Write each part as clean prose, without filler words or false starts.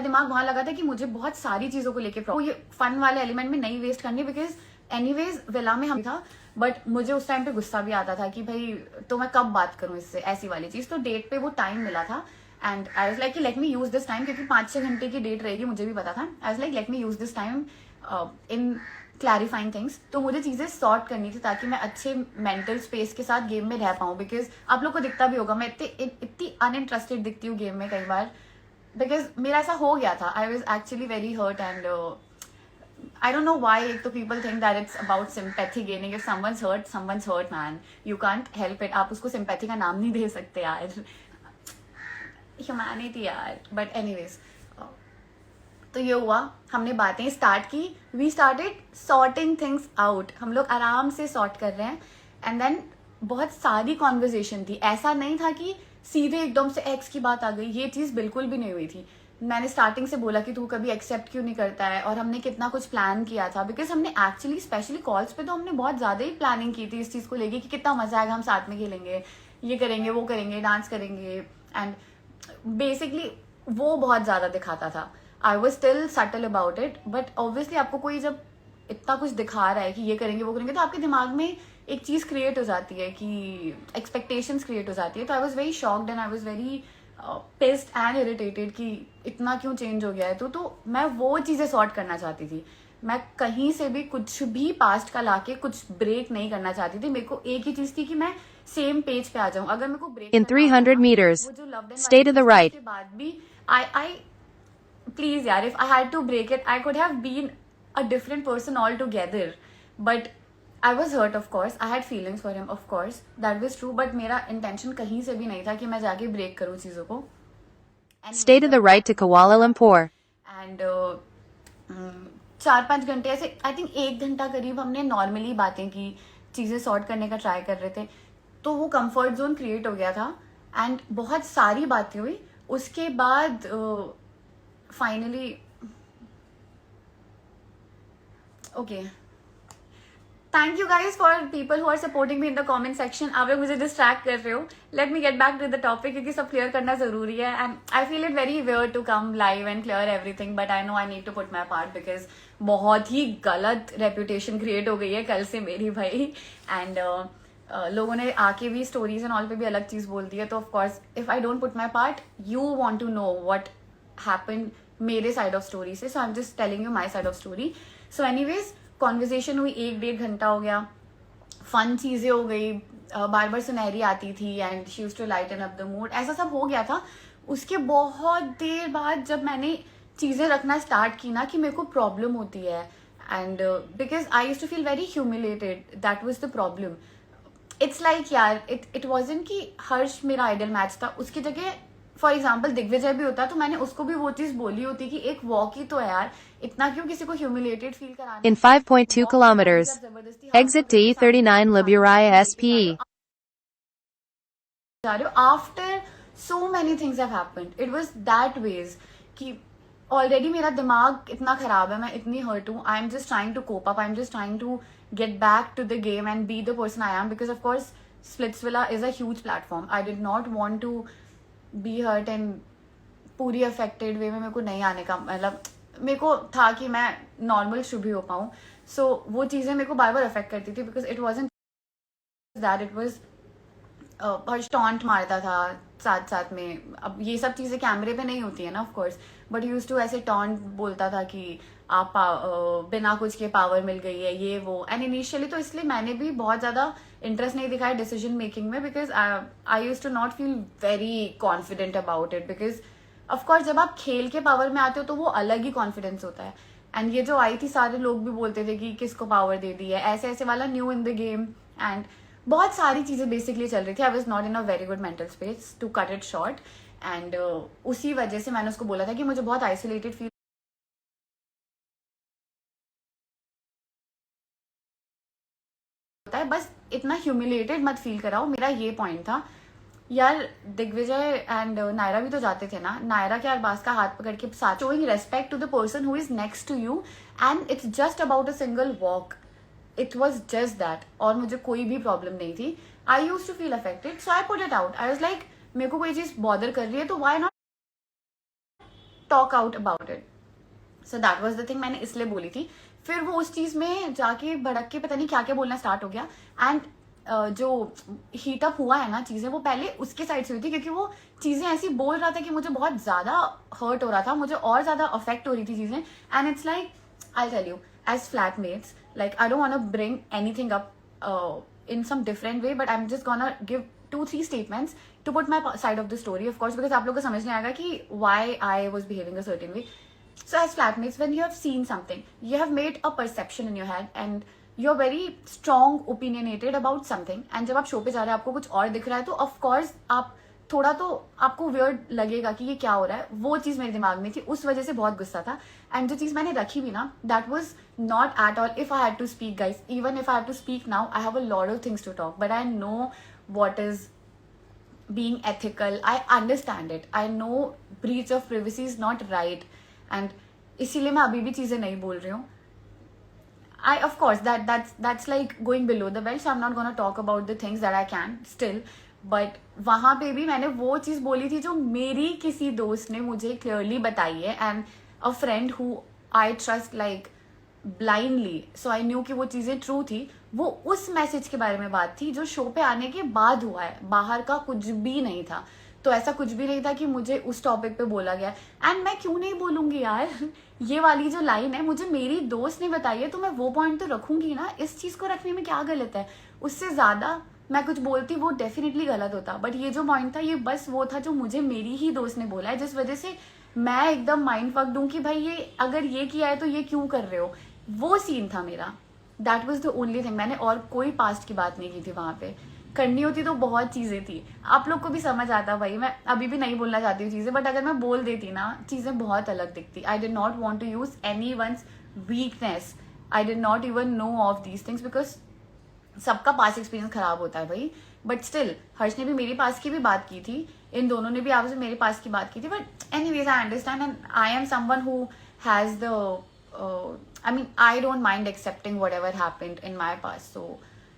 दिमाग वहां लगा था कि मुझे बहुत सारी चीजों को लेके ये फन वाले एलिमेंट में नहीं वेस्ट करनी, बिकॉज एनीवेज विला में हम था, बट मुझे उस टाइम पे गुस्सा भी आता था कि भाई तो मैं कब बात करूं इससे, ऐसी वाली चीज। तो डेट पे वो टाइम मिला था and I was like let me use this time, क्योंकि 5-6 घंटे की डेट रहेगी, मुझे भी पता था। आई was like let me use this time in clarifying things. तो मुझे चीजें सॉर्ट करनी थी ताकि मैं अच्छे मेंटल स्पेस के साथ गेम में रह पाऊं, बिकॉज आप लोग को दिखता भी होगा मैं इतनी अनइंटरेस्टेड दिखती हूँ गेम में कई बार, बिकॉज मेरा ऐसा हो गया था। I was actually very hurt and I don't know why तो people think that it's about sympathy gaining. If someone's hurt, man. You can't help it. आप उसको sympathy का नाम नहीं दे सकते यार, humanity यार। But anyways, तो ये हुआ, हमने बातें स्टार्ट की, we started sorting things out. हम लोग आराम से सॉर्ट कर रहे हैं एंड देन बहुत सारी कॉन्वर्जेशन थी। ऐसा नहीं था कि सीधे एकदम से एक्स की बात आ गई, ये चीज बिल्कुल भी नहीं हुई थी। मैंने स्टार्टिंग से बोला कि तू कभी एक्सेप्ट क्यों नहीं करता है, और हमने कितना कुछ प्लान किया था, बिकॉज हमने एक्चुअली स्पेशली कॉल्स पे तो हमने बहुत ज्यादा ही प्लानिंग की थी इस चीज को लेके कि कितना मजा आएगा, हम साथ में खेलेंगे, ये करेंगे, वो करेंगे, डांस करेंगे, एंड बेसिकली वो बहुत ज्यादा दिखाता था। I was still subtle about it, but obviously आपको कोई जब इतना कुछ दिखा रहा है कि ये करेंगे वो करेंगे, तो आपके दिमाग में एक चीज क्रिएट हो जाती है कि एक्सपेक्टेशंस क्रिएट हो जाती है। तो आई was very shocked and I was very pissed and irritated कि इतना क्यों चेंज हो गया है। तो मैं वो चीजें सॉर्ट करना चाहती थी। मैं कहीं से भी कुछ भी पास्ट का लाके कुछ ब्रेक नहीं करना चाहती थी। मेरे को एक ही चीज थी कि मैं सेम पेज पे आ जाऊं। अगर मेरे को break in 300 meters, stay to the right. के बाद भी आई प्लीज यार, if I had to break it I could have been a different person all together, but I was hurt of course, I had feelings for him of course, that was true, but मेरा intention कहीं से भी नहीं था कि मैं जाके break करूं चीजों को। Stay to the right to Kuala Lumpur. And 4-5 घंटे ऐसे, आई थिंक 1 घंटा करीब हमने नॉर्मली बातें की, चीजें सॉर्ट करने का ट्राई कर रहे थे। तो वो कंफर्ट जोन क्रिएट हो गया था एंड बहुत सारी बातें हुई। उसके बाद finally okay, thank you guys for people who are supporting me in the comment section. आप लोग मुझे डिस्ट्रैक्ट कर रहे हो, let me get back to the topic, क्योंकि सब क्लियर करना जरूरी है and I feel it very weird to come live and clear everything, but I know I need to put my part, because बहुत ही गलत रेपुटेशन क्रिएट हो गई है कल से मेरी भाई। एंड लोगों ने आके भी स्टोरीज एंड ऑल पे भी अलग चीज बोल दी है। तो of course if I don't put my part, you want to know what happen मेरे साइड ऑफ स्टोरी से, so I am just telling you my side of story. So anyways conversation हुई, 1-1.5 घंटा हो गया, फन चीजें हो गई, बार बार सुनहरी आती थी and she used to lighten up the mood, ऐसा सब हो गया था। उसके बहुत देर बाद जब मैंने चीजें रखना स्टार्ट की ना कि मेरे को प्रॉब्लम होती है, and because I used to feel very humiliated, that was the problem. It's like यार, इट वाजंट कि हर्ष मेरा आइडल मैच था, उसकी जगह फॉर एग्जाम्पल दिग्विजय भी होता तो मैंने उसको भी वो चीज बोली होती कि एक वॉक ही तो है यार, इतना क्यों किसी को ह्यूमिलेटेड फील कराना। In 5.2 kilometers, exit to E39 Liburai SPE. After so many things have happened, it was that way कि ऑलरेडी मेरा दिमाग इतना खराब है, मैं इतनी हर्ट हूँ। I am just trying to cope up, I am just trying to get back to the game and be the person I am, because of course Splitsvilla is a huge platform. I did not want to be hurt and पूरी affected way में मेरे को नहीं आने का, मतलब मेरे को था कि मैं नॉर्मल शुभ ही हो पाऊँ। सो वो चीजें मेरे को बार बार अफेक्ट करती थी, because it wasn't that, it was Harsh taunt मारता था साथ साथ में। अब ये सब चीजें कैमरे पे नहीं होती है ना of course, but use to ऐसे टॉन्ट बोलता था कि आप बिना कुछ के पावर मिल गई है, ये वो। एंड इनिशियली तो इसलिए मैंने भी बहुत ज्यादा इंटरेस्ट नहीं दिखाया डिसीजन मेकिंग में, because I use to not feel very confident about it, because of course जब आप खेल के पावर में आते हो तो वो अलग ही कॉन्फिडेंस होता है। एंड ये जो आई थी सारे लोग भी बोलते थे कि किसको पावर दे दी है, ऐसे ऐसे वाला, new in the game, and बहुत सारी चीजें बेसिकली चल रही थी। I was not in a very good mental space to cut it short, and उसी वजह से मैंने उसको बोला था कि मुझे बहुत आइसोलेटेड फील होता है, बस इतना ह्यूमिलेटेड मत फील कराओ, मेरा ये पॉइंट था यार। दिग्विजय एंड नायरा भी तो जाते थे ना, नायरा के अरबाज का हाथ पकड़ के साथ, showing respect to the person who is next to you, and it's just about a single walk, it was just that. और मुझे कोई भी प्रॉब्लम नहीं थी, I use to feel affected, so I put it out. I was like मेरे को कोई चीज बॉदर कर रही है तो why not talk out about it. So that was the thing, मैंने इसलिए बोली थी. फिर वो उस चीज में जाके भड़क के पता नहीं क्या क्या बोलना स्टार्ट हो गया. एंड जो हीटअप हुआ है ना चीजें, वो पहले उसके साइड से हुई थी, क्योंकि वो चीजें ऐसी बोल रहा था कि मुझे बहुत ज्यादा हर्ट हो रहा था, मुझे और ज्यादा अफेक्ट हो रही थी चीजें. And it's like, I tell you, as flatmates, like I don't want to bring anything up in some different way, but I'm just gonna give 2-3 statements to put my side of the story, of course, because आप लोगों को समझ नहीं आएगा कि why I was behaving a certain way. So as flatmates, when you have seen something, you have made a perception in your head and you're very strong opinionated about something, and जब आप show पे जा रहे हैं आपको कुछ और दिख रहा है, तो of course आप थोड़ा तो आपको वियर्ड लगेगा कि ये क्या हो रहा है. वो चीज मेरे दिमाग में थी, उस वजह से बहुत गुस्सा था. एंड जो चीज मैंने रखी भी ना, that was not at all, if I had to speak guys, even if I have to speak now, I have a lot of things to talk, but I know what is being ethical. I understand it. I know breach of privacy is not right, and इसीलिए मैं अभी भी चीजें नहीं बोल रही हूँ. Of course, that's like going below the belt, so I'm not gonna talk about the things that I can still. But वहां पे भी मैंने वो चीज बोली थी जो मेरी किसी दोस्त ने मुझे क्लियरली बताई है, and a friend who I trust like blindly, so I knew कि वो चीजें ट्रू थी. वो उस मैसेज के बारे में बात थी जो शो पे आने के बाद हुआ है, बाहर का कुछ भी नहीं था. तो ऐसा कुछ भी नहीं था कि मुझे उस टॉपिक पे बोला गया. एंड मैं क्यों नहीं बोलूंगी यार, ये वाली जो लाइन है मुझे मेरी दोस्त ने बताई है, तो मैं वो पॉइंट तो रखूंगी ना. इस चीज को रखने में क्या गलत है? उससे ज्यादा मैं कुछ बोलती वो डेफिनेटली गलत होता. बट ये जो पॉइंट था, ये बस वो था जो मुझे मेरी ही दोस्त ने बोला है, जिस वजह से मैं एकदम माइंड फक दूं कि भाई ये अगर ये किया है तो ये क्यों कर रहे हो. वो सीन था मेरा. That was the only thing. मैंने और कोई पास्ट की बात नहीं की थी वहां पे. करनी होती तो बहुत चीजें थी, आप लोग को भी समझ आता भाई. मैं अभी भी नहीं बोलना चाहती हूँ चीजें, बट अगर मैं बोल देती ना, चीजें बहुत अलग दिखती. I did not want to use any one's weakness. I did not even know of these things, because सबका पास एक्सपीरियंस खराब होता है भाई. बट स्टिल हर्ष ने भी मेरे पास की भी बात की थी, इन दोनों ने भी आपसे मेरे पास की बात की थी. But anyways, I understand, and I am someone who has the I mean, I don't mind accepting whatever happened in my past, so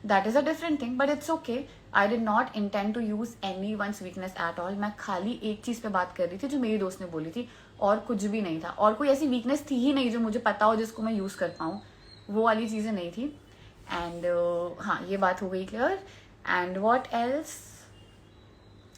that is a different thing, but it's okay. I did not intend to use anyone's weakness at all. मैं खाली एक चीज पे बात कर रही थी जो मेरी दोस्त ने बोली थी, और कुछ भी नहीं था. और कोई ऐसी वीकनेस थी ही नहीं जो मुझे पता हो जिसको मैं यूज कर पाऊँ. वो वाली चीजें नहीं थी. एंड हाँ, ये बात हो गई clear. And what else.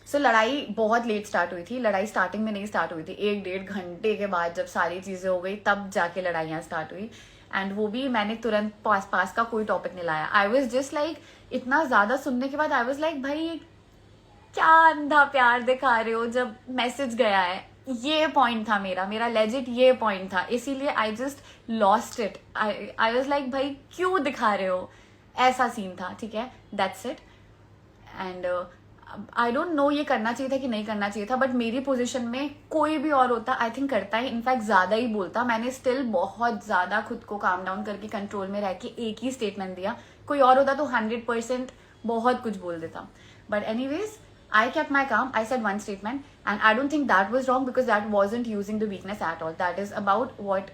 So लड़ाई बहुत लेट स्टार्ट हुई थी. लड़ाई स्टार्टिंग में नहीं स्टार्ट हुई थी, 1-1.5 घंटे के बाद जब सारी चीजें हो गई तब जाके लड़ाइयाँ स्टार्ट हुई. एंड वो भी मैंने तुरंत पास का कोई टॉपिक नहीं लाया. आई वॉज जस्ट लाइक, इतना ज्यादा सुनने के बाद आई वॉज लाइक, भाई क्या अंधा प्यार दिखा रहे हो जब मैसेज गया है. ये पॉइंट था मेरा लेजिट ये पॉइंट था. इसीलिए I just lost it. I was like, भाई क्यों दिखा रहे हो. ऐसा सीन था. ठीक है, that's it. And I don't know ये करना चाहिए था कि नहीं करना चाहिए था, बट मेरी पोजीशन में कोई भी और होता आई थिंक करता है, इनफैक्ट ज्यादा ही बोलता. मैंने स्टिल बहुत ज्यादा खुद को काम डाउन करके कंट्रोल में रह के एक ही स्टेटमेंट दिया. कोई और होता तो 100% बहुत कुछ बोल देता. But anyways, I kept my calm. I said one statement, and I don't think that was wrong because that wasn't using the weakness at all. That is about what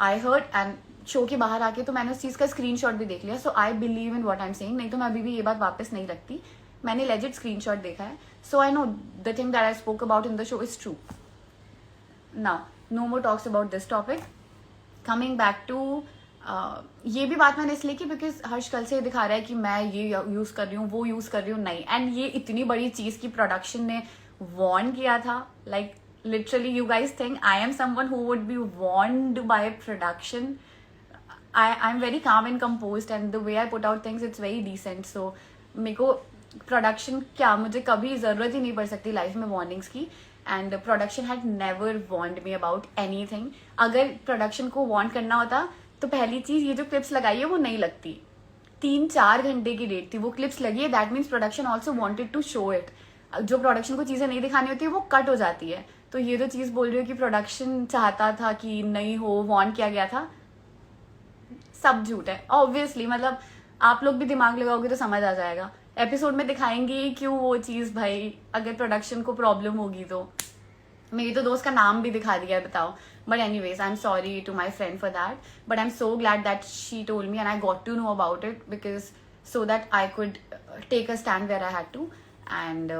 I heard, and show के बाहर आके तो मैंने उस चीज का screenshot भी देख लिया. So I believe in what I am saying. नहीं तो मैं अभी भी ये बात वापस नहीं रखती. मैंने लेजिट स्क्रीनशॉट देखा है. So I know the thing that I spoke about in the show is true. Now no more talks about this topic. Coming back to ये भी बात मैंने इसलिए की बिकॉज हर्ष कल से दिखा रहा है कि मैं ये यूज कर रही हूँ, वो यूज कर रही हूँ. नहीं. एंड ये इतनी बड़ी चीज की प्रोडक्शन ने वॉर्न किया था. Like literally you guys think I am someone who would be warned by production. I am very calm and composed, and the way I put out things it's very decent. So मेरे को production क्या, मुझे कभी जरूरत ही नहीं पड़ सकती life में वार्निंग्स की. And production had never warned me about anything. अगर प्रोडक्शन को वॉर्न करना होता तो पहली चीज ये जो क्लिप्स लगाई है वो नहीं लगती. 3-4 घंटे की डेट थी, वो क्लिप्स लगी है. That means production also wanted to show it. जो प्रोडक्शन को चीजें नहीं दिखानी होती है वो कट हो जाती है. तो ये जो चीज बोल रही हो कि प्रोडक्शन चाहता था कि नहीं हो, वॉर्न किया गया था, सब झूठ है ऑब्वियसली. मतलब आप लोग भी दिमाग लगाओगे तो समझ आ जाएगा. एपिसोड में दिखाएंगे क्यों वो चीज भाई. अगर प्रोडक्शन को प्रॉब्लम होगी तो मेरी तो दोस्त का नाम भी दिखा दिया है, बताओ. But anyways, I'm sorry to my friend for that. But I'm so glad that she told me and I got to know about it because so that I could take a stand where I had to. And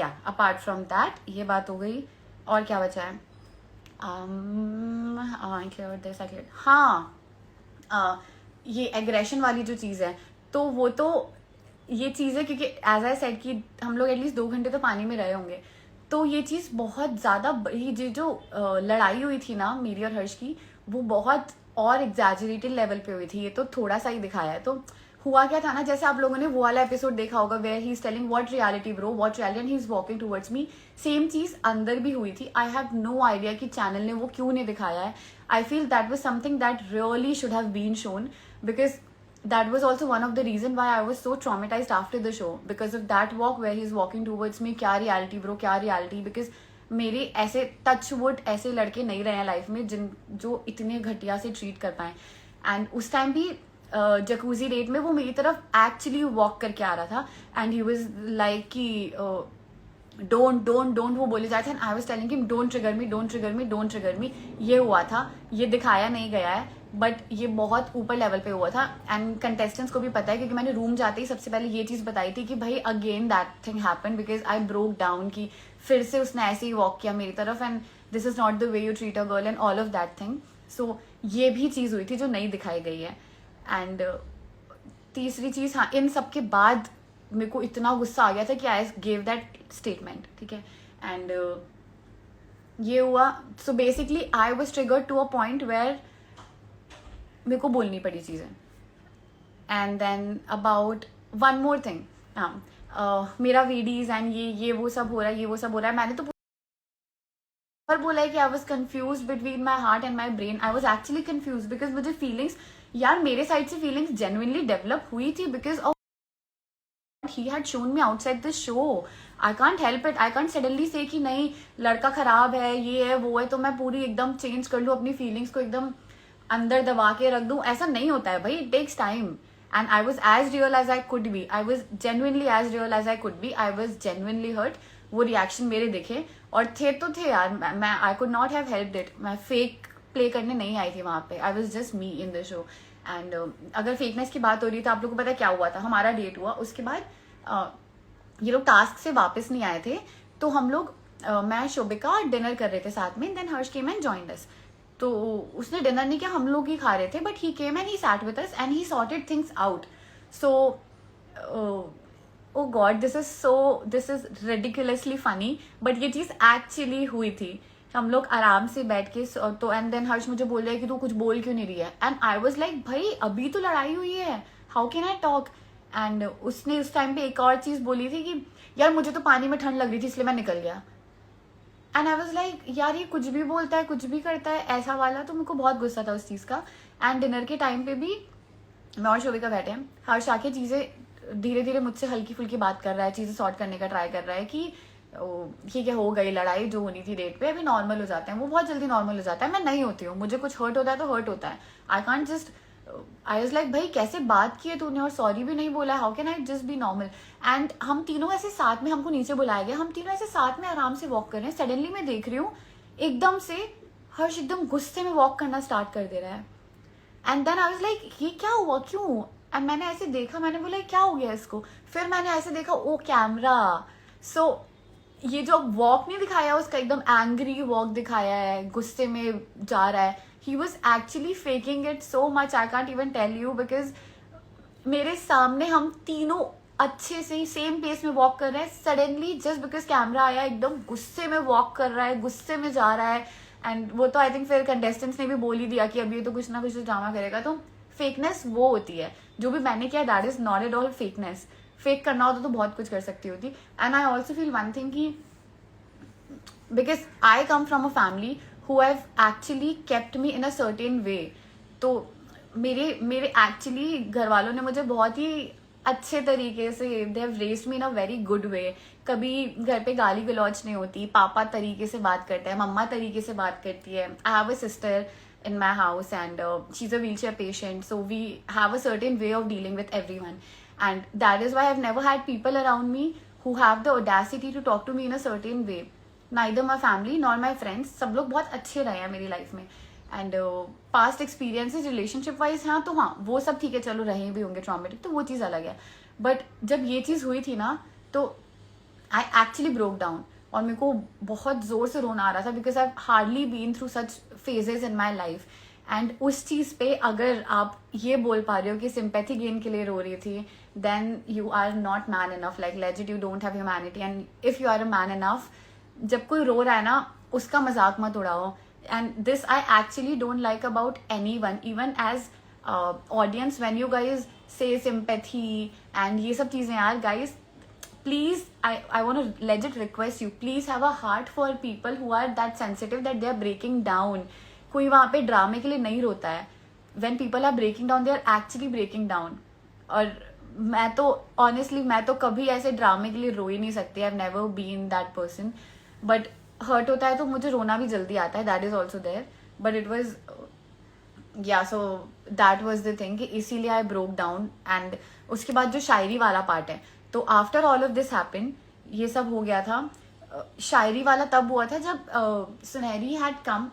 yeah, apart from that, ये बात हो गई. और क्या बचा है? हाँ, ये एग्रेशन वाली जो चीज़ है, तो वो तो ये चीज़ है क्योंकि एज आई सेड कि हम लोग एटलीस्ट 2 घंटे तो पानी में रहे होंगे, तो ये चीज़ बहुत ज़्यादा ये जो लड़ाई हुई थी ना मेरी और हर्ष की, वो बहुत और एग्जैजरेटेड लेवल पे हुई थी। ये तो थोड़ा सा ही दिखाया है। तो हुआ क्या था ना, जैसे आप लोगों ने वो वाला एपिसोड देखा होगा where he is telling what reality bro, what reality, and he is walking towards me, same चीज अंदर भी हुई थी। आई हैव नो आइडिया कि चैनल ने वो क्यों नहीं दिखाया है। I feel that was something that really should have been shown, because that was also one of the reason why I was so traumatized after the show, because of that walk where he's walking towards me. क्या reality bro, क्या reality, because मेरे ऐसे touch wood ऐसे लड़के नहीं रहे हैं life में जिन जो इतने घटिया से ट्रीट कर पाए। एंड उस टाइम भी जकूजी डेट में वो मेरी तरफ एक्चुअली वॉक करके आ रहा था, एंड ही वाज लाइक कि डोंट वो बोले जाते हैं। I was telling him don't trigger me, don't trigger me, don't trigger me. ये हुआ था, ये दिखाया नहीं गया है, बट ये बहुत ऊपर लेवल पे हुआ था। एंड कंटेस्टेंट्स को भी पता है क्योंकि मैंने रूम जाते ही सबसे पहले ये चीज़ बताई थी कि भाई again that thing happen, because I broke down कि फिर से उसने ऐसे ही वॉक किया मेरी तरफ, and this is not the way you treat a girl and all of that thing. So ये भी चीज़ हुई थी जो नहीं दिखाई गई है। एंड तीसरी चीज़, हाँ, इन सब के बाद मेरे को इतना गुस्सा आ गया था कि आई गेव दैट स्टेटमेंट, ठीक है। एंड ये हुआ, so basically I was triggered to a point where मेरे को बोलनी पड़ी चीज़ें। And then about one more thing, हाँ, मेरा वीडीज एंड ये वो सब हो रहा है, ये वो सब हो रहा है। मैंने तो पर बोला है कि I was confuse between my heart and my brain. I was actually confuse because मुझे फीलिंग्स, यार मेरे साइड से फीलिंग्स जेन्युइनली डेवलप हुई थी because of he had shown me outside the show. I can't help it. I can't suddenly say कि नहीं लड़का खराब है, ये है वो है, तो मैं पूरी एकदम चेंज कर लूँ अपनी फीलिंग्स को, एकदम अंदर दबा के रख दूँ। ऐसा नहीं होता है भाई, it takes time. And I was as real as I could be, I was genuinely as real as I could be, I was genuinely hurt. वो रिएक्शन मेरे दिखे और थे तो थे यार, मैं I could not have helped it. मैं फेक प्ले करने नहीं आई थी वहाँ पे, I was just me in the show. And अगर फेकनेस की बात हो रही तो आप लोगों को पता क्या हुआ था, हमारा डेट हुआ, उसके बाद ये लोग टास्क से वापस नहीं आए थे, तो हम लोग मैं शोभिका डिनर कर रहे थे साथ में, then Harsh came and joined us. तो उसने डिनर नहीं किया, हम लोग ही खा रहे थे, but he came and he sat with us and he sorted things out. So oh God, this is ridiculously funny, but ये चीज़ एक्चुअली हुई थी। हम लोग आराम से बैठ के तो एंड देन हर्ष मुझे बोल रहा है कि तू कुछ बोल क्यों नहीं रही है, एंड आई वॉज लाइक भाई अभी तो लड़ाई हुई है, how can I talk. And उसने उस टाइम पे एक और चीज़ बोली थी कि यार मुझे तो पानी में ठंड लग रही थी इसलिए मैं निकल गया। एंड आई वॉज लाइक यार ये कुछ भी बोलता है, कुछ भी करता है ऐसा वाला, तो मेरे को बहुत गुस्सा था उस चीज़ का। एंड डिनर के टाइम पे भी मैं और शोभिका बैठे हैं, हर्ष आके चीज़ें धीरे धीरे मुझसे हल्की फुल्की बात कर रहा है, चीज़ें सॉर्ट करने का ट्राई कर रहा है कि ये क्या हो गई लड़ाई जो होनी थी डेट पे, अभी नॉर्मल हो जाते हैं, वो बहुत जल्दी नॉर्मल हो जाता है। मैं नहीं होती हूँ, मुझे कुछ हर्ट होता है तो हर्ट होता है। I can't just, I was like भाई कैसे बात की है तूने और सॉरी भी नहीं बोला, how can I just be normal. And हम तीनों ऐसे साथ में, हमको नीचे बुलाया गया, हम तीनों ऐसे साथ में आराम से वॉक कर रहे हैं, सडनली मैं देख रही हूँ एकदम से हर्ष एकदम गुस्से में वॉक करना स्टार्ट कर दे रहा है। And then I was like ये क्या हुआ, क्यों। एंड मैंने ऐसे देखा, मैंने बोला क्या हो गया इसको, फिर मैंने ऐसे देखा ओ कैमरा। सो ये जो वॉक नहीं दिखाया उसका, एकदम एंग्री वॉक दिखाया है, गुस्से में जा रहा है। He was actually faking it so much, I can't even tell you, because मेरे सामने हम तीनों अच्छे से ही सेम पेस में वॉक कर रहे हैं, सडनली जस्ट बिकॉज कैमरा आया एकदम गुस्से में वॉक कर रहा है, गुस्से में जा रहा है। एंड वो तो आई थिंक फिर कंटेस्टेंट्स ने भी बोल ही दिया कि अभी तो कुछ ना कुछ ड्रामा करेगा। तो फेकनेस वो होती है, जो भी मैंने किया that is not at all fakeness. Fake करना होता तो बहुत कुछ कर सकती होती। And I also feel one thing कि because I come from a family who have actually kept me in a certain way, तो मेरे एक्चुअली घर वालों ने मुझे बहुत ही अच्छे तरीके से, they have raised me in a very good way। कभी घर पे गाली गलौज नहीं होती, पापा तरीके से बात करते हैं, मम्मा तरीके से बात करती है। I have a sister in my house and she's a wheelchair patient, so we have a certain way of dealing with everyone, and that is why I've never had people around me who have the audacity to talk to me in a certain way। Neither my family nor my friends, सब लोग बहुत अच्छे रहे हैं मेरी life में। And past experiences relationship wise, हाँ तो हाँ वो सब ठीक है, चलो रहे भी होंगे ट्रॉमेटिक, तो वो चीज़ अलग है। बट जब ये चीज़ हुई थी ना, तो आई एक्चुअली ब्रोक डाउन। और मेरे को बहुत ज़ोर से रोना आ रहा था because I hardly been through such phases in my life. And उस चीज़ पे अगर आप ये बोल पा रहे हो कि सिंपैथी गेन के लिए रो रही थी, then you are not man enough. Like legit you don't have humanity. And if you are a man enough, जब कोई रो रहा है ना, उसका मजाक मत उड़ाओ. And this I actually don't like about any one, even as audience. When you guys say sympathy and ये सब चीज़ें, यार guys please, I want to legit request you, please have a heart for people who are that sensitive that they are breaking down. कोई वहाँ पे ड्रामे के लिए नहीं रोता है. when people are breaking down, they are actually breaking down. और मैं तो honestly, मैं तो कभी ऐसे ड्रामे के लिए रो ही नहीं सकती. I've never been that person. but hurt होता है तो मुझे रोना भी जल्दी आता है. that is also there. but it was so that was the thing कि इसीलिए आई ब्रोक डाउन. एंड उसके बाद जो शायरी वाला पार्ट है, तो after all of this happen, ये सब हो गया था. शायरी वाला तब हुआ था जब Sunehri had come,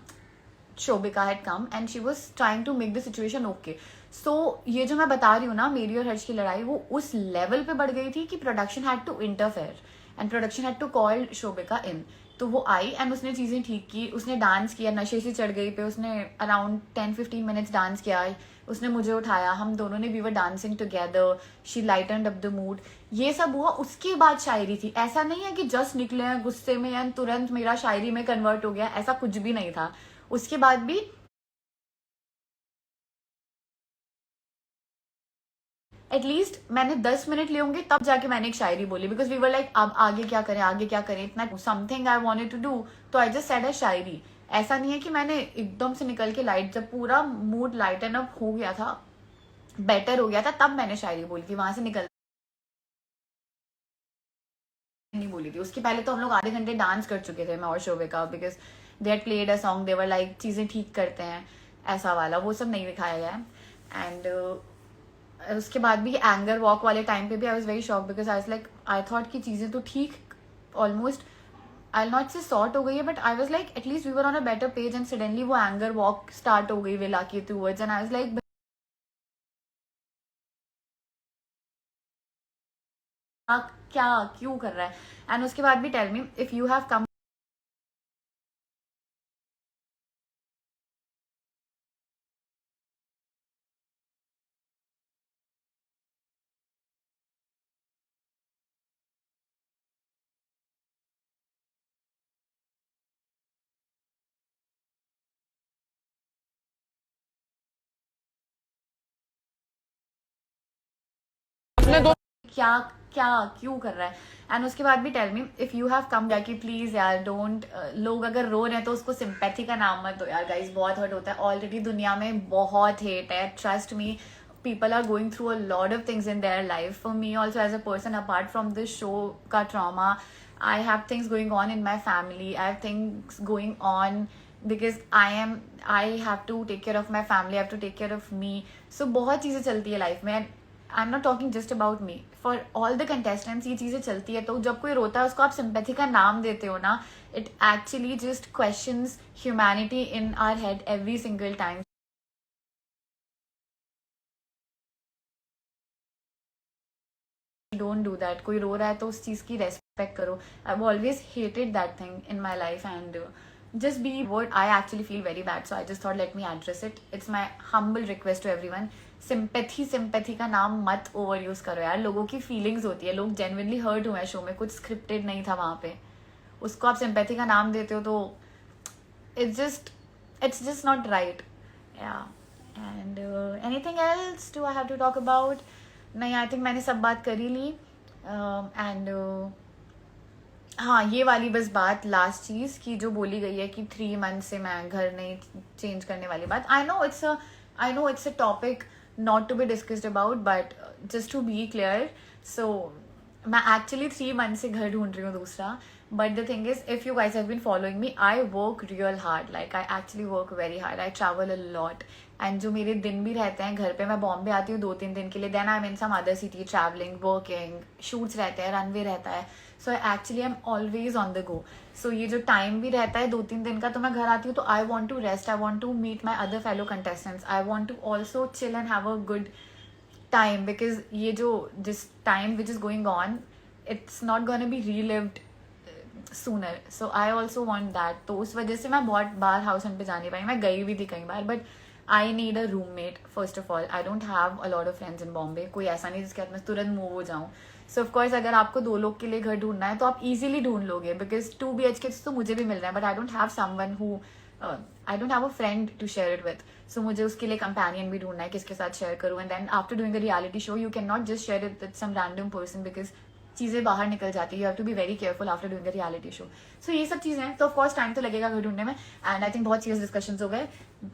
Shobhika had come and she was trying to make the situation okay. So ये जो मैं बता रही हूँ ना, मेरी और हर्ष की लड़ाई वो उस लेवल पे बढ़ गई थी कि production had to interfere and production had to call Shobhika in. तो वो आई एंड उसने चीज़ें ठीक की. उसने डांस किया, नशे से चढ़ गई पे. उसने अराउंड 10-15 मिनट्स डांस किया. उसने मुझे उठाया, हम दोनों ने we were dancing together. She lightened up the mood. ये सब हुआ. उसके बाद शायरी थी. ऐसा नहीं है कि जस्ट निकले हैं गुस्से में एंड तुरंत मेरा शायरी में कन्वर्ट हो गया, ऐसा कुछ भी नहीं था. उसके बाद भी एटलीस्ट मैंने 10 मिनट लिए होंगे तब जाके मैंने एक शायरी बोली. बिकॉज वी वर लाइक अब आगे क्या करें, आगे क्या करें, इतना something I wanted to do. तो आई जस्ट सेड अ शायरी. ऐसा नहीं है कि मैंने एकदम से निकल के लाइट, जब पूरा मूड लाइटन अप हो गया था, बेटर हो गया था, तब मैंने शायरी बोली थी. वहां से निकल नहीं बोली थी. उसके पहले तो हम लोग आधे घंटे डांस कर चुके थे, मैं और Shobhika, because they had played a song. They were like चीजें ठीक करते हैं, ऐसा वाला वो सब नहीं दिखाया गया है. एंड उसके बाद भी एंगर वॉक वाले टाइम पे भी I was very shock because I was like, I thought कि चीज़ें तो ठीक almost, I not say sort हो गई है, but I was like at least we were on a better page. And suddenly वो एंगर वॉक स्टार्ट हो गई विला के towards. And I was like, क्या क्यों कर रहा है. एंड उसके बाद भी tell me if you have come क्या क्या क्यों कर रहा है. एंड उसके बाद भी tell me if you have come back, please यार डोंट. लोग अगर रो रहे हैं तो उसको सिंपैथी का नाम मत दो यार गाइस. बहुत हर्ट होता है. ऑलरेडी दुनिया में बहुत हेट है. Trust me, people are going through a lot of things in their life. For me also, as a person, apart from this show ka trauma, I have things going on in my family. I have things going on because I have to take care of my family. I have to take care of me. So बहुत चीज़ें चलती है life में. I'm not talking just about me. For all the contestants ये चीज़ें चलती है. तो जब कोई रोता है उसको आप sympathy का नाम देते हो ना, it actually just questions humanity in our head every single time. Don't do that. कोई रो रहा है तो उस चीज़ की रेस्पेक्ट करो. I always hated that thing in my life. And just be what I actually feel very bad, so I just thought let me address it. It's my humble request to everyone. Sympathy का नाम मत over use करो यार. लोगों की feelings होती है, लोग जेन्युइनली हर्ट हुए हैं शो में, कुछ स्क्रिप्टेड नहीं था वहां पे. उसको आप सिंपैथी का नाम देते हो तो it's just not right. Yeah. And anything else do I have to talk about? नहीं, आई थिंक मैंने सब बात कर ही ली. एंड हाँ, ये वाली बस बात लास्ट चीज़ की जो बोली गई है कि 3 मंथ से मैं घर नहीं चेंज करने वाली बात. I know it's a topic not to be discussed about, but just to be clear. So मैं एक्चुअली 3 मंथ से घर ढूंढ रही हूँ दूसरा. But the thing is, if you guys have been following me, I work real hard. Like I actually work very hard. I travel a lot. And जो मेरे दिन भी रहते हैं घर पे, मैं बॉम्बे आती हूँ 2-3 दिन के लिए. Then I am in some other city travelling, working, shoots रहते हैं, रनवे रहता है. So actually I am always on the go. So ये जो टाइम भी रहता है 2-3 दिन का, तो मैं घर आती हूँ तो I want to rest. I want to meet my other fellow contestants. I want to also chill and have a good time. Because ये जो this time which is going on, it's not going to be relived sooner. So I also want that. तो उस वजह से मैं बहुत बार house Hunt पे जा नहीं पाई. मैं गई भी थी कई बार, but I need a roommate first of all. I don't have a lot of friends in Bombay. कोई ऐसा नहीं जिसके साथ मैं तुरंत मूव हो जाऊँ. सो ऑफकोर्स अगर आपको 2 लोग के लिए घर ढूंढना है तो आप इजीली ढूंढ लोगे, बिकॉज 2 BHK तो मुझे भी मिल रहा है, but I don't have someone who I don't have a friend to share it with. So मुझे उसके लिए कंपेनियन भी ढूंढना है किसके साथ शेयर करूँ. And then after doing a reality show you can not just share it with some random person, because चीज़ें बाहर निकल जाती है. You have to be very careful after doing a reality show. So ये सब चीज़ें हैं. तो ऑफकोर्स टाइम तो लगेगा घर ढूंढने में. एंड आई थिंक बहुत सीरियस डिस्कशंस हो गए.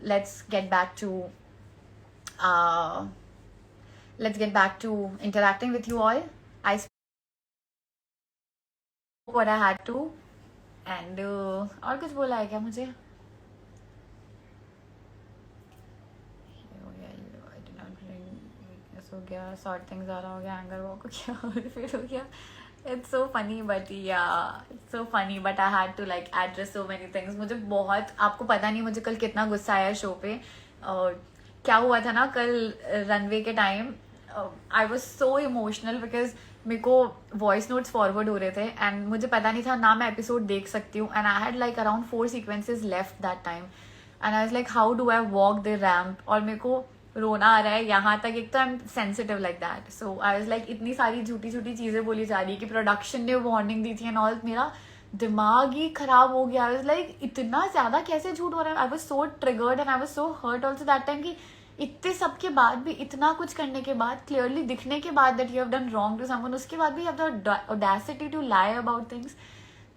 Let's get back to interacting with you all. I spoke what I had to. And और कुछ बोला है क्या मुझे? हो गया, सॉर्ट थिंग्स आ रहा हो गया, एंगर वॉक हो गया, और फिर हो गया. It's so funny but yeah it's so funny but I had to like address so many things. मुझे बहुत, आपको पता नहीं मुझे कल कितना गुस्सा आया शो पे. क्या हुआ था ना कल रनवे के time, I was so emotional because मेरे को वॉइस नोट्स फॉरवर्ड हो रहे थे एंड मुझे पता नहीं था ना मैं एपिसोड देख सकती हूँ. And I had like around 4 sequences left that time and I was like how do I walk the ramp. और मेरे को रोना आ रहा है यहाँ तक. एक तो I am sensitive like that. So I was like इतनी सारी झूठी झूठी चीज़ें बोली जा रही कि प्रोडक्शन ने वार्निंग दी थी एंड ऑल. मेरा दिमाग ही खराब हो गया. आई वाज लाइक इतना ज़्यादा कैसे झूठ हो रहा है. I was so triggered and I was so hurt also that time कि इतने सब के बाद भी, इतना कुछ करने के बाद, क्लियरली दिखने के बाद that you have done wrong to someone, उसके बाद भी you have the audacity to lie about things.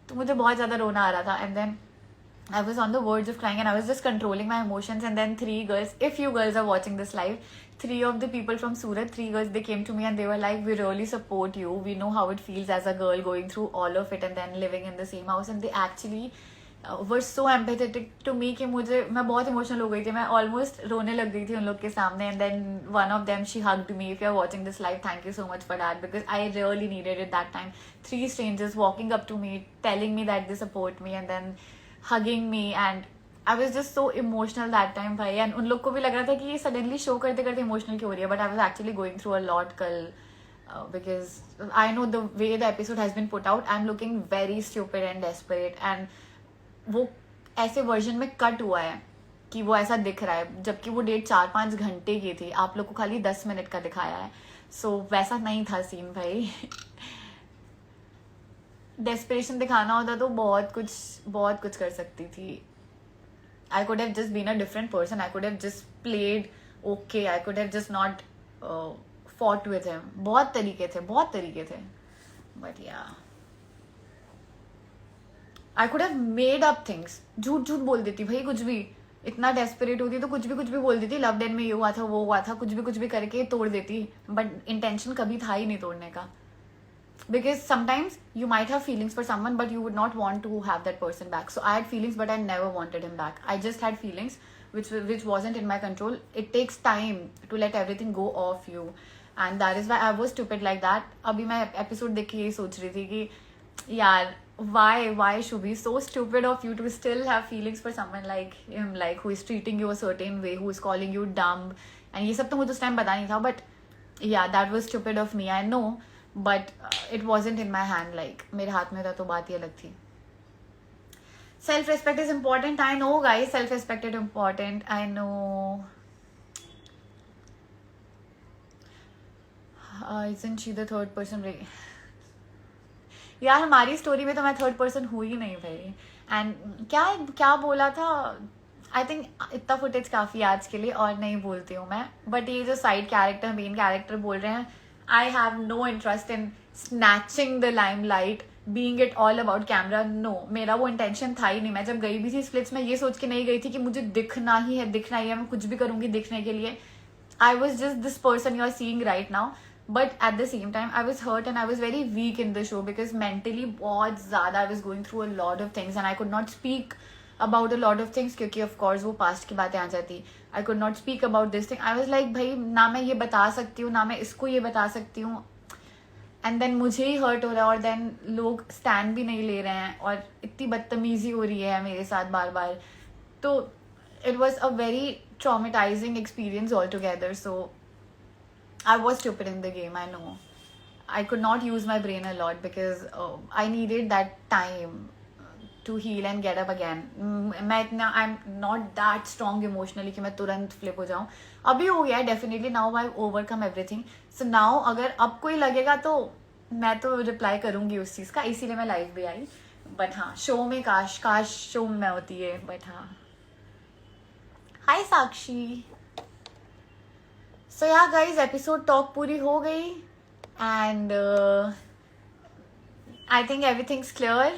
तो मुझे बहुत ज़्यादा रोना आ रहा था. And then I was on the verge of crying and I was just controlling my emotions. And then 3 girls, if you girls are watching this live, 3 of the people from Surat, 3 girls, they came to me and they were like, we really support you. We know how it feels as a girl going through all of it and then living in the same house. And they actually were so empathetic to me कि मैं बहुत emotional हो गई थी. मैं almost रोने लग गई थी उन लोग के सामने. And then one of them, she hugged me. If you're watching this live, thank you so much for that because I really needed it that time. 3 strangers walking up to me, telling me that they support me and then hugging me and I was just so emotional that time भाई. and उन लोग को भी लग रहा था कि ये suddenly show करते करते emotional क्यों हो रही है, but I was actually going through a lot कल because I know the way the episode has been put out, I'm looking very stupid and desperate and वो ऐसे version में cut हुआ है कि वो ऐसा दिख रहा है जबकि वो डेट 4-5 घंटे की थी. आप लोग को खाली 10 मिनट का दिखाया है. so वैसा नहीं था सीन भाई. डेस्परेशन दिखाना होता तो बहुत कुछ कर सकती थी. I could have just been a different person. I could have just played okay. I could have just not fought with him. बहुत तरीके थे but yeah I could have made up things. झूठ बोल देती भाई कुछ भी. इतना डेस्परेट होती तो कुछ भी बोल देती. लव डेन में ये हुआ था वो हुआ था, कुछ भी करके तोड़ देती. बट इंटेंशन कभी था ही नहीं तोड़ने का. Because sometimes you might have feelings for someone but you would not want to have that person back. So I had feelings but I never wanted him back. I just had feelings which wasn't in my control. It takes time to let everything go off you and that is why I was stupid like that. अभी मैं episode देख के यही सोच रही थी कि यार why should be so stupid of you to still have feelings for someone like him, like who is treating you a certain way, who is calling you dumb and ये सब तो मुझे उस टाइम पता नहीं था. but yeah, that was stupid of me, I know. But it wasn't in my hand. Like मेरे हाथ में था तो बात ही अलग थी. Self respect is important. I know guys, self respect is important. I know. isn't she the third person? यार हमारी स्टोरी में तो मैं थर्ड पर्सन हुई ही नहीं भाई. एंड क्या बोला था. आई थिंक इतना फुटेज काफ़ी आज के लिए और नहीं बोलती हूँ मैं. बट ये जो साइड कैरेक्टर मेन कैरेक्टर बोल रहे हैं, I have no interest in snatching the limelight, being it all about camera. No, मेरा वो इंटेंशन था ही नहीं. मैं जब गई भी थी स्प्लिट्स में ये सोच के नहीं गई थी कि मुझे दिखना ही है, मैं कुछ भी करूँगी दिखने के लिए. I was just this person you are seeing right now. But at the same time, I was hurt and I was very weak in the show because mentally बहुत ज़्यादा I was going through a lot of things and I could not speak about a lot of things क्योंकि of course वो past की बातें आ जाती. I could not speak about this thing. I was like भाई ना मैं ये बता सकती हूँ ना मैं इसको ये बता सकती हूँ. एंड देन मुझे ही हर्ट हो रहा है और देन लोग स्टैंड भी नहीं ले रहे हैं और इतनी बदतमीजी हो रही है मेरे साथ बार बार. तो it was a very traumatising experience all together. So I was stupid in the game, I know. I could not use my brain a lot because I needed that time to heal and get up again. मैं इतना I'm not that strong emotionally कि मैं तुरंत flip हो जाऊँ. अभी हो गया है definitely. Now I overcome everything. So now अगर अब कोई लगेगा तो मैं तो reply करूँगी उस चीज़ का, इसीलिए मैं live भी आई. But हाँ, show में काश show में होती है. But हाँ. Hi Sakshi. So yeah guys, episode talk पूरी हो गई. And I think everything's clear.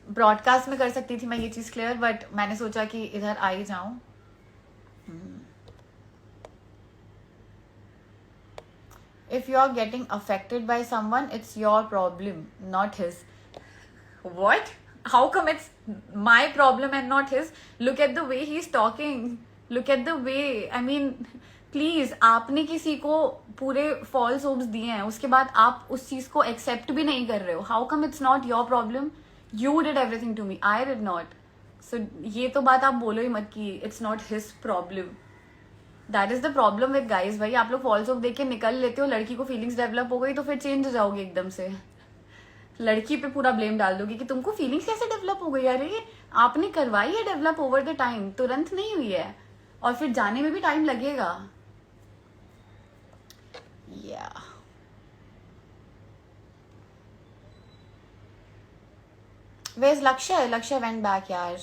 Broadcast में कर सकती थी मैं ये चीज़ क्लियर, बट मैंने सोचा कि इधर आ ही जाऊं. If you are getting affected by someone, it's your problem, not his. What? How come it's my problem and not his? Look at the way he's talking. Look at the way. I mean, please, आपने किसी को पूरे false hopes दिए हैं, उसके बाद आप उस चीज को एक्सेप्ट भी नहीं कर रहे हो. How come it's not your problem? You did everything to me, I did not. So ये तो बात आप बोलो ही मत कि it's not his problem. That is the problem with guys. भाई आप लोग फॉल्स होप देख के निकल लेते हो, लड़की को फीलिंग्स डेवलप हो गई तो फिर चेंज हो जाओगे एकदम से. लड़की पे पूरा ब्लेम डाल दोगे कि तुमको फीलिंग्स कैसे डेवलप हो गई. अरे आपने करवाई है डेवलप ओवर द टाइम, तुरंत नहीं हुई है, और फिर जाने में भी टाइम लगेगा. Yeah. Where's Lakshya? Lakshya went back, yaar.